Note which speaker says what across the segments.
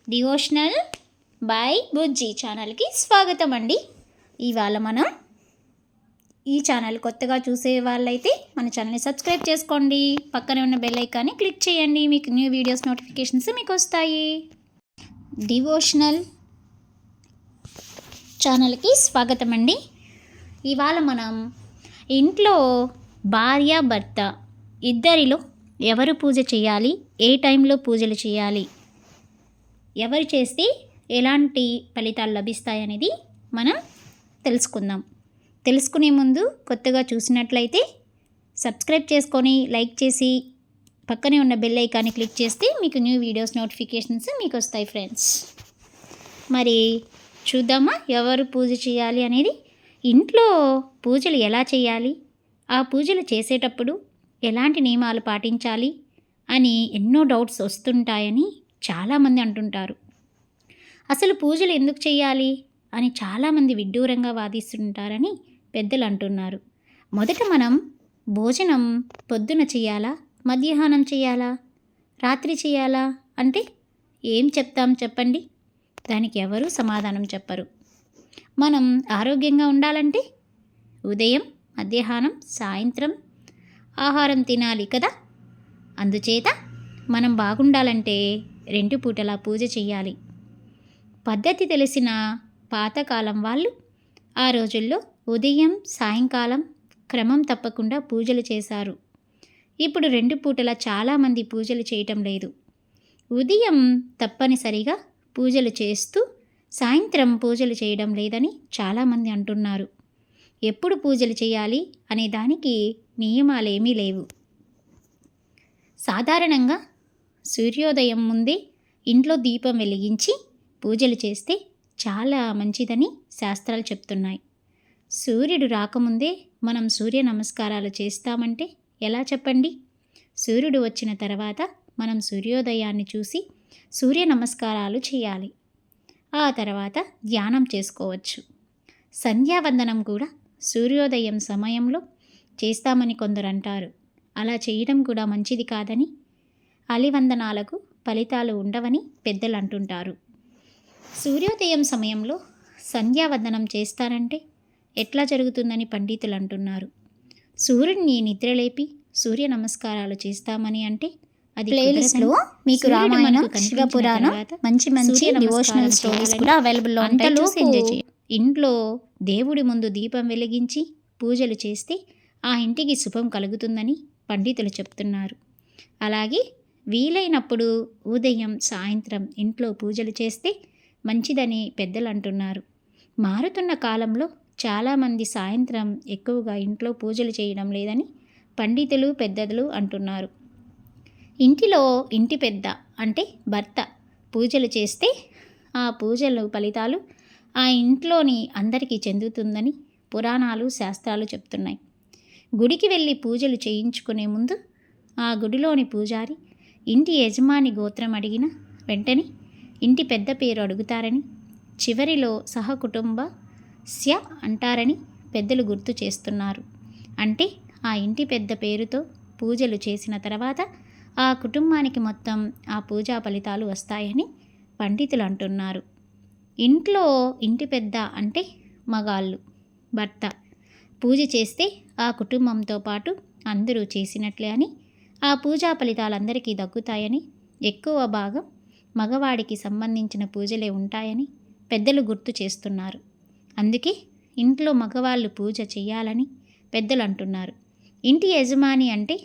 Speaker 1: Devotional by బుజ్జి ఛానల్కి స్వాగతం అండి. ఇవాళ మనం ఈ ఛానల్ కొత్తగా చూసే వాళ్ళైతే మన ఛానల్ని సబ్స్క్రైబ్ చేసుకోండి, పక్కనే ఉన్న బెల్ ఐకాన్ని క్లిక్ చేయండి, మీకు న్యూ వీడియోస్ నోటిఫికేషన్స్ మీకు వస్తాయి. డివోషనల్ ఛానల్కి స్వాగతం అండి. ఇవాళ మనం ఇంట్లో భార్య భర్త ఇద్దరిలో ఎవరు పూజ చేయాలి, ఏ టైంలో పూజలు చేయాలి, ఎవరు చేస్తే ఎలాంటి ఫలితాలు లభిస్తాయనేది మనం తెలుసుకుందాం. తెలుసుకునే ముందు కొత్తగా చూసినట్లయితే సబ్స్క్రైబ్ చేసుకొని లైక్ చేసి పక్కనే ఉన్న బెల్ ఐకాన్ని క్లిక్ చేస్తే మీకు న్యూ వీడియోస్ నోటిఫికేషన్స్ మీకు వస్తాయి ఫ్రెండ్స్. మరి చూద్దామా ఎవరు పూజ చేయాలి అనేది. ఇంట్లో పూజలు ఎలా చేయాలి, ఆ పూజలు చేసేటప్పుడు ఎలాంటి నియమాలు పాటించాలి అని ఎన్నో డౌట్స్ వస్తుంటాయని చాలామంది అంటుంటారు. అసలు పూజలు ఎందుకు చేయాలి అని చాలామంది విడ్డూరంగా వాదిస్తుంటారని పెద్దలు అంటున్నారు. మొదట మనం భోజనం పొద్దున చేయాలా, మధ్యాహ్నం చేయాలా, రాత్రి చేయాలా అంటే ఏం చెప్తాం చెప్పండి? దానికి ఎవరు సమాధానం చెప్పరు. మనం ఆరోగ్యంగా ఉండాలంటే ఉదయం, మధ్యాహ్నం, సాయంత్రం ఆహారం తినాలి కదా. అందుచేత మనం బాగుండాలంటే 2 పూటలా పూజ చేయాలి. పద్ధతి తెలిసిన పాతకాలం వాళ్ళు ఆ రోజుల్లో ఉదయం, సాయంకాలం క్రమం తప్పకుండా పూజలు చేశారు. ఇప్పుడు 2 పూటలా చాలామంది పూజలు చేయటం లేదు. ఉదయం తప్పనిసరిగా పూజలు చేస్తూ సాయంత్రం పూజలు చేయడం లేదని చాలామంది అంటున్నారు. ఎప్పుడు పూజలు చేయాలి అనే దానికి నియమాలేమీ లేవు. సాధారణంగా సూర్యోదయం ముందే ఇంట్లో దీపం వెలిగించి పూజలు చేస్తే చాలా మంచిదని శాస్త్రాలు చెప్తున్నాయి. సూర్యుడు రాకముందే మనం సూర్య నమస్కారాలు చేస్తామంటే ఎలా చెప్పండి? సూర్యుడు వచ్చిన తర్వాత మనం సూర్యోదయాన్ని చూసి సూర్య నమస్కారాలు చేయాలి. ఆ తర్వాత ధ్యానం చేసుకోవచ్చు. సంధ్యావందనం కూడా సూర్యోదయం సమయంలో చేస్తామని కొందరు అంటారు. అలా చేయడం కూడా మంచిది కాదని, అలివందనాలకు ఫలితాలు ఉండవని పెద్దలు అంటుంటారు. సూర్యోదయం సమయంలో సంధ్యావందనం చేస్తారంటే ఎట్లా జరుగుతుందని పండితులు అంటున్నారు. సూర్యుడిని నిద్రలేపి సూర్య నమస్కారాలు చేస్తామని అంటే అది
Speaker 2: ప్లేలిస్ట్లో మీకు రామాయణం, శివపురాణం, మంచి డివోషనల్ స్టోరీస్ కూడా అవైలబుల్లో ఉంటాయి.
Speaker 1: ఇంట్లో దేవుడి ముందు దీపం వెలిగించి పూజలు చేస్తే ఆ ఇంటికి శుభం కలుగుతుందని పండితులు చెప్తున్నారు. అలాగే వీలైనప్పుడు ఉదయం, సాయంత్రం ఇంట్లో పూజలు చేస్తే మంచిదని పెద్దలు అంటున్నారు. మారుతున్న కాలంలో చాలామంది సాయంత్రం ఎక్కువగా ఇంట్లో పూజలు చేయడం లేదని పండితులు, పెద్దలు అంటున్నారు. ఇంటిలో ఇంటి పెద్ద అంటే భర్త పూజలు చేస్తే ఆ పూజల ఫలితాలు ఆ ఇంట్లోని అందరికీ చెందుతుందని పురాణాలు, శాస్త్రాలు చెప్తున్నాయి. గుడికి వెళ్ళి పూజలు చేయించుకునే ముందు ఆ గుడిలోని పూజారి ఇంటి యజమాని గోత్రం అడిగిన వెంటనే ఇంటి పెద్ద పేరు అడుగుతారని, చివరిలో సహకుటుంబస్య అంటారని పెద్దలు గుర్తు చేస్తున్నారు. అంటే ఆ ఇంటి పెద్ద పేరుతో పూజలు చేసిన తర్వాత ఆ కుటుంబానికి మొత్తం ఆ పూజా ఫలితాలు వస్తాయని పండితులు అంటున్నారు. ఇంట్లో ఇంటి పెద్ద అంటే మగాళ్ళు, భర్త పూజ చేస్తే ఆ కుటుంబంతో పాటు అందరూ చేసినట్లే అని, ఆ పూజా ఫలితాలు అందరికీ దక్కుతాయని, ఎక్కువ భాగం మగవాడికి సంబంధించిన పూజలే ఉంటాయని పెద్దలు గుర్తు చేస్తున్నారు. అందుకే ఇంట్లో మగవాళ్ళు పూజ చేయాలని పెద్దలు అంటున్నారు. ఇంటి యజమాని అంటే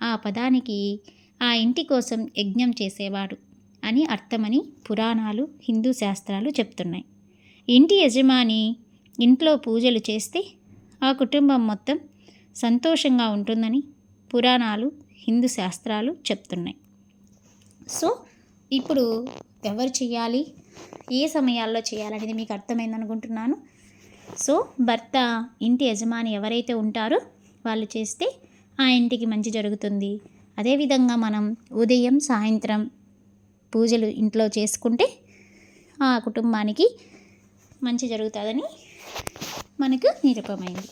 Speaker 1: ఆ పదానికి ఆ ఇంటి కోసం యజ్ఞం చేసేవాడు అని అర్థమని పురాణాలు, హిందూ శాస్త్రాలు చెప్తున్నాయి. ఇంటి యజమాని ఇంట్లో పూజలు చేస్తే ఆ కుటుంబం మొత్తం సంతోషంగా ఉంటుందని పురాణాలు, హిందూ శాస్త్రాలు చెప్తున్నాయి. సో ఇప్పుడు ఎవరు చేయాలి, ఏ సమయాల్లో చేయాలనేది మీకు అర్థమైంది అనుకుంటున్నాను. సో భర్త, ఇంటి యజమాని ఎవరైతే ఉంటారో వాళ్ళు చేస్తే ఆ ఇంటికి మంచి జరుగుతుంది. అదేవిధంగా మనం ఉదయం, సాయంత్రం పూజలు ఇంట్లో చేసుకుంటే ఆ కుటుంబానికి మంచి జరుగుతుందని మనకు నిరూపమైంది.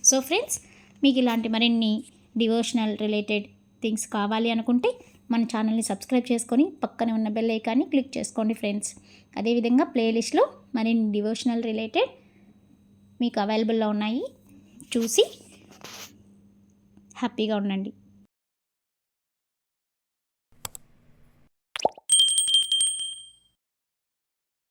Speaker 1: సో ఫ్రెండ్స్, మీకు ఇలాంటి మరిన్ని డివోషనల్ రిలేటెడ్ థింగ్స్ కావాలి అనుకుంటే
Speaker 2: మన ఛానల్ని సబ్స్క్రైబ్ చేసుకొని పక్కనే ఉన్న బెల్ ఐకాన్ని క్లిక్ చేసుకోండి ఫ్రెండ్స్. అదేవిధంగా ప్లేలిస్ట్లో మరిన్ని డివోషనల్ రిలేటెడ్ మీకు అవైలబుల్లో ఉన్నాయి, చూసి హ్యాపీగా ఉండండి.